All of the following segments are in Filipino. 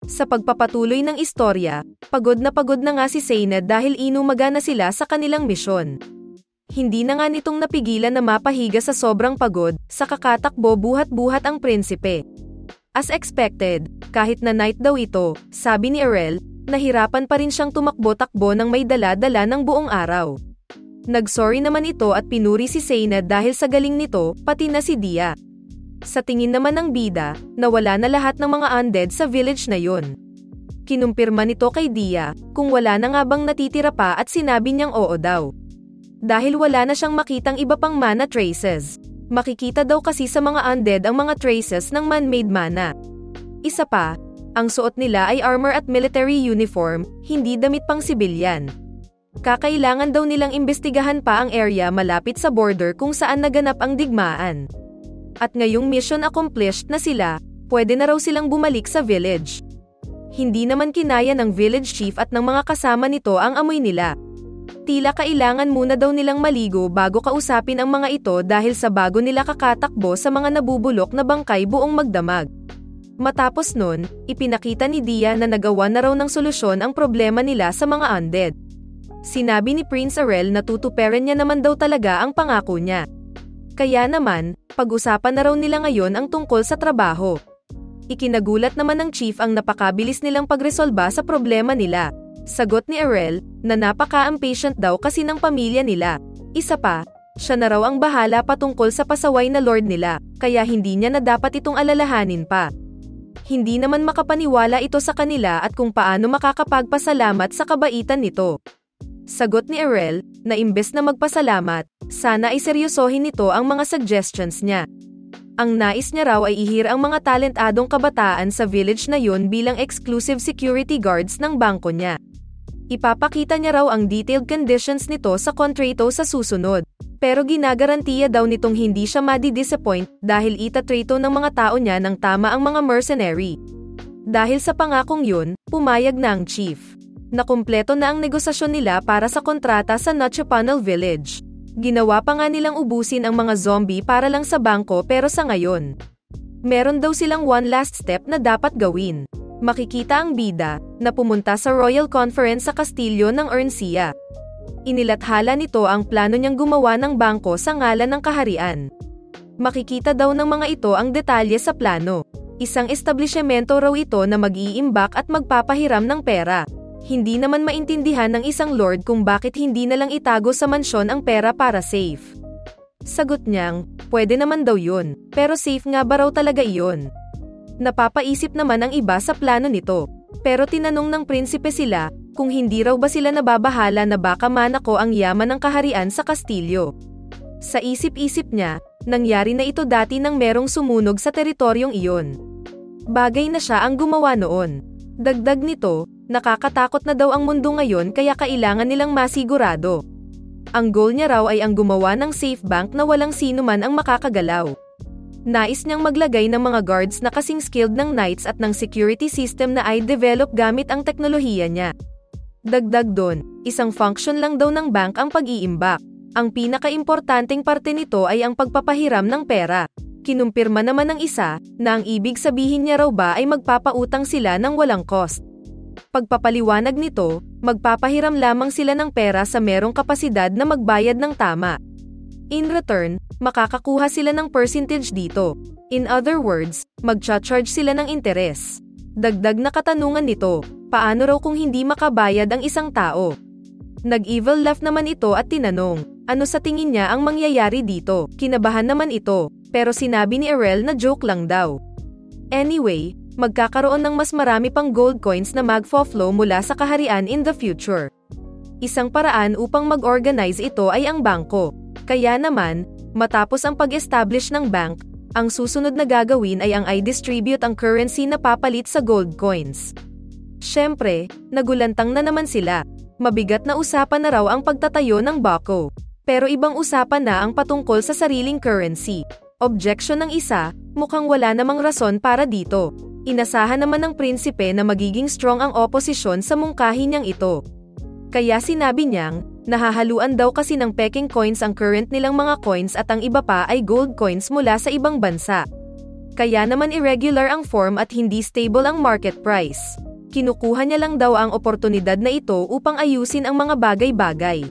Sa pagpapatuloy ng istorya, pagod na nga si Zeynep dahil inumaga na sila sa kanilang misyon. Hindi na nga nitong napigilan na mapahiga sa sobrang pagod, sa kakatakbo buhat-buhat ang prinsipe. As expected, kahit na night daw ito, sabi ni Arel, nahirapan pa rin siyang tumakbo-takbo ng may dala-dala ng buong araw. Nagsorry naman ito at pinuri si Zeynep dahil sa galing nito, pati na si Dia. Sa tingin naman ng bida, nawala na lahat ng mga undead sa village na yun. Kinumpirma nito kay Dia, kung wala na nga bang natitira pa at sinabi niyang oo daw. Dahil wala na siyang makitang iba pang mana traces. Makikita daw kasi sa mga undead ang mga traces ng man-made mana. Isa pa, ang suot nila ay armor at military uniform, hindi damit pang sibilyan. Kakailangan daw nilang imbestigahan pa ang area malapit sa border kung saan naganap ang digmaan. At ngayong mission accomplished na sila, pwede na raw silang bumalik sa village. Hindi naman kinaya ng village chief at ng mga kasama nito ang amoy nila. Tila kailangan muna daw nilang maligo bago kausapin ang mga ito dahil sa bago nila kakatakbo sa mga nabubulok na bangkay buong magdamag. Matapos nun, ipinakita ni Dia na nagawa na raw ng solusyon ang problema nila sa mga undead. Sinabi ni Prince Arel na tutuperan niya naman daw talaga ang pangako niya. Kaya naman, pag-usapan na raw nila ngayon ang tungkol sa trabaho. Ikinagulat naman ng chief ang napakabilis nilang pagresolba sa problema nila. Sagot ni Arel, na napaka-impatient daw kasi ng pamilya nila. Isa pa, siya na raw ang bahala patungkol sa pasaway na lord nila, kaya hindi niya na dapat itong alalahanin pa. Hindi naman makapaniwala ito sa kanila at kung paano makakapagpasalamat sa kabaitan nito. Sagot ni Arel, na imbes na magpasalamat, sana ay seryosohin nito ang mga suggestions niya. Ang nais niya raw ay ihire ang mga talentadong kabataan sa village na yun bilang exclusive security guards ng bangko niya. Ipapakita niya raw ang detailed conditions nito sa kontrato sa susunod. Pero ginagarantiya daw nitong hindi siya madi-disappoint dahil itatrato ng mga tao niya ng tama ang mga mercenary. Dahil sa pangakong yun, pumayag na ang chief. Nakumpleto na ang negosasyon nila para sa kontrata sa Nochepanel Village. Ginawa pa nga nilang ubusin ang mga zombie para lang sa bangko pero sa ngayon, meron daw silang one last step na dapat gawin. Makikita ang bida, na pumunta sa Royal Conference sa Kastilyo ng Erncia. Inilathala nito ang plano niyang gumawa ng bangko sa ngalan ng kaharian. Makikita daw ng mga ito ang detalye sa plano. Isang establishmento raw ito na mag-iimbak at magpapahiram ng pera. Hindi naman maintindihan ng isang lord kung bakit hindi na lang itago sa mansyon ang pera para safe. Sagot niyang, pwede naman daw yun, pero safe nga ba raw talaga iyon? Napapaisip naman ang iba sa plano nito, pero tinanong ng prinsipe sila, kung hindi raw ba sila nababahala na baka manako ang yaman ng kaharian sa kastilyo. Sa isip-isip niya, nangyari na ito dati nang merong sumunog sa teritoryong iyon. Bagay na siya ang gumawa noon. Dagdag nito, nakakatakot na daw ang mundo ngayon kaya kailangan nilang masigurado. Ang goal niya raw ay ang gumawa ng safe bank na walang sino man ang makakagalaw. Nais niyang maglagay ng mga guards na kasing skilled ng knights at ng security system na ay develop gamit ang teknolohiya niya. Dagdag doon, isang function lang daw ng bank ang pag-iimbak. Ang pinaka-importanting parte nito ay ang pagpapahiram ng pera. Kinumpirma naman ng isa, na ang ibig sabihin niya raw ba ay magpapautang sila ng walang cost. Pagpapaliwanag nito, magpapahiram lamang sila ng pera sa merong kapasidad na magbayad ng tama. In return, makakakuha sila ng percentage dito. In other words, magcha-charge sila ng interes. Dagdag na katanungan nito, paano raw kung hindi makabayad ang isang tao? Nag-evil laugh naman ito at tinanong, ano sa tingin niya ang mangyayari dito? Kinabahan naman ito, pero sinabi ni Arel na joke lang daw. Anyway, magkakaroon ng mas marami pang gold coins na magfo-flow mula sa kaharian in the future. Isang paraan upang mag-organize ito ay ang bangko. Kaya naman, matapos ang pag-establish ng bank, ang susunod na gagawin ay ang i-distribute ang currency na papalit sa gold coins. Siyempre, nagulantang na naman sila. Mabigat na usapan na raw ang pagtatayo ng bako. Pero ibang usapan na ang patungkol sa sariling currency. Objection ng isa, mukhang wala namang rason para dito. Inasahan naman ng prinsipe na magiging strong ang oposisyon sa mungkahi niyang ito. Kaya sinabi niyang, nahahaluan daw kasi ng Peking coins ang current nilang mga coins at ang iba pa ay gold coins mula sa ibang bansa. Kaya naman irregular ang form at hindi stable ang market price. Kinukuha niya lang daw ang oportunidad na ito upang ayusin ang mga bagay-bagay.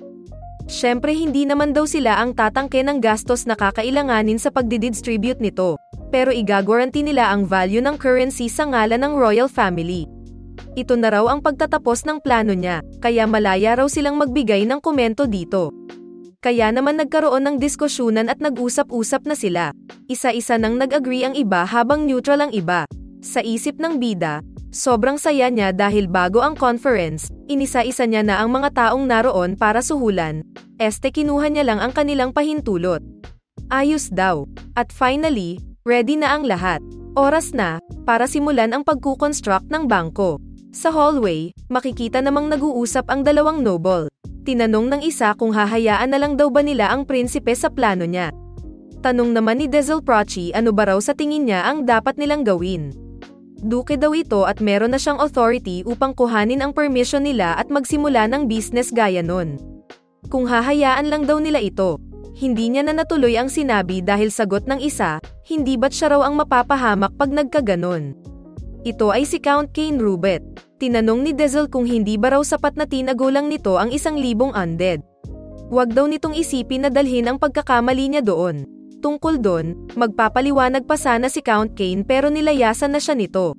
Siyempre hindi naman daw sila ang tatangke ng gastos na kakailanganin sa pagdidistribute nito, pero igagaranti nila ang value ng currency sa ngalan ng royal family. Ito na raw ang pagtatapos ng plano niya, kaya malaya raw silang magbigay ng komento dito. Kaya naman nagkaroon ng diskusyunan at nag-usap-usap na sila. Isa-isa nang nag-agree ang iba habang neutral ang iba. Sa isip ng bida, sobrang saya niya dahil bago ang conference, inisa-isa niya na ang mga taong naroon para suhulan. Kinuha niya lang ang kanilang pahintulot. Ayos daw. At finally, ready na ang lahat. Oras na, para simulan ang pagkukonstruct ng bangko. Sa hallway, makikita namang nag-uusap ang dalawang noble. Tinanong ng isa kung hahayaan na lang daw ba nila ang prinsipe sa plano niya. Tanong naman ni Dezelprochi ano ba raw sa tingin niya ang dapat nilang gawin. Duke daw ito at meron na siyang authority upang kuhanin ang permission nila at magsimula ng business gaya nun. Kung hahayaan lang daw nila ito, hindi niya na natuloy ang sinabi dahil sagot ng isa, hindi ba't siya raw ang mapapahamak pag nagkaganon. Ito ay si Count Cain Rubet. Tinanong ni Dezel kung hindi ba raw sapat na tinago lang nito ang 1,000 undead. Huwag daw nitong isipin na dalhin ang pagkakamali niya doon. Tungkol doon, magpapaliwanag pa sana si Count Cain pero nilayasan na siya nito.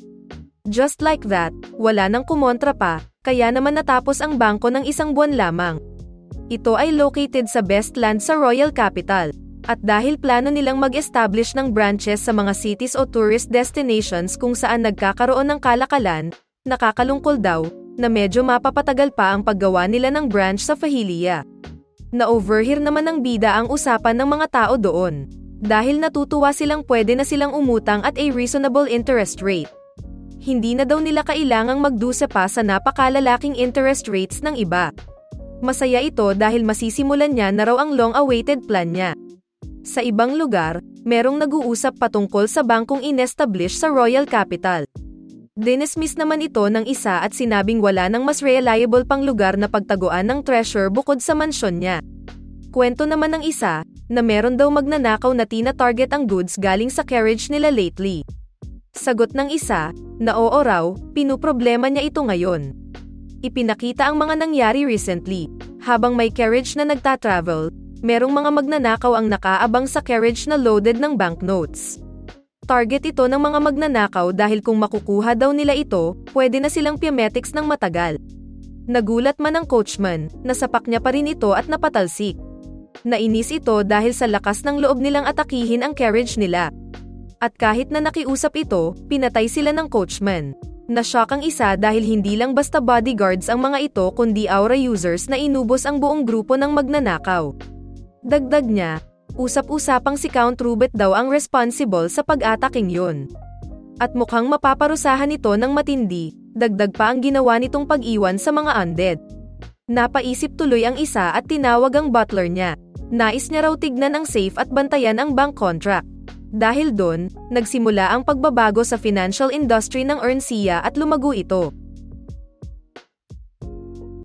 Just like that, wala nang kumontra pa, kaya naman natapos ang bangko ng 1 buwan lamang. Ito ay located sa best land sa Royal Capital. At dahil plano nilang mag-establish ng branches sa mga cities o tourist destinations kung saan nagkakaroon ng kalakalan, nakakalungkol daw, na medyo mapapatagal pa ang paggawa nila ng branch sa Fahilia. Na-overhear naman ng bida ang usapan ng mga tao doon. Dahil natutuwa silang pwede na silang umutang at a reasonable interest rate. Hindi na daw nila kailangang magdusa pa sa napakalalaking interest rates ng iba. Masaya ito dahil masisimulan niya na raw ang long-awaited plan niya. Sa ibang lugar, merong nag-uusap patungkol sa bangkong inestablish sa Royal Capital. Dinismiss naman ito ng isa at sinabing wala nang mas reliable pang lugar na pagtaguan ng treasure bukod sa mansyon niya. Kwento naman ng isa, na meron daw magnanakaw na tina-target ang goods galing sa carriage nila lately. Sagot ng isa, na oo raw, pinuproblema niya ito ngayon. Ipinakita ang mga nangyari recently, habang may carriage na nagta-travel, merong mga magnanakaw ang nakaabang sa carriage na loaded ng banknotes. Target ito ng mga magnanakaw dahil kung makukuha daw nila ito, pwede na silang piametics ng matagal. Nagulat man ang coachman, nasapak niya pa rin ito at napatalsik. Nainis ito dahil sa lakas ng loob nilang atakihin ang carriage nila. At kahit na nakiusap ito, pinatay sila ng coachman. Nashock ang isa dahil hindi lang basta bodyguards ang mga ito kundi aura users na inubos ang buong grupo ng magnanakaw. Dagdag niya, usap-usapang si Count Rubet daw ang responsible sa pag-ataking yun. At mukhang mapaparusahan ito ng matindi, dagdag pa ang ginawa nitong pag-iwan sa mga undead. Napaisip tuloy ang isa at tinawag ang butler niya. Nais niya raw tignan ang safe at bantayan ang bank contract. Dahil doon, nagsimula ang pagbabago sa financial industry ng Erncia at lumago ito.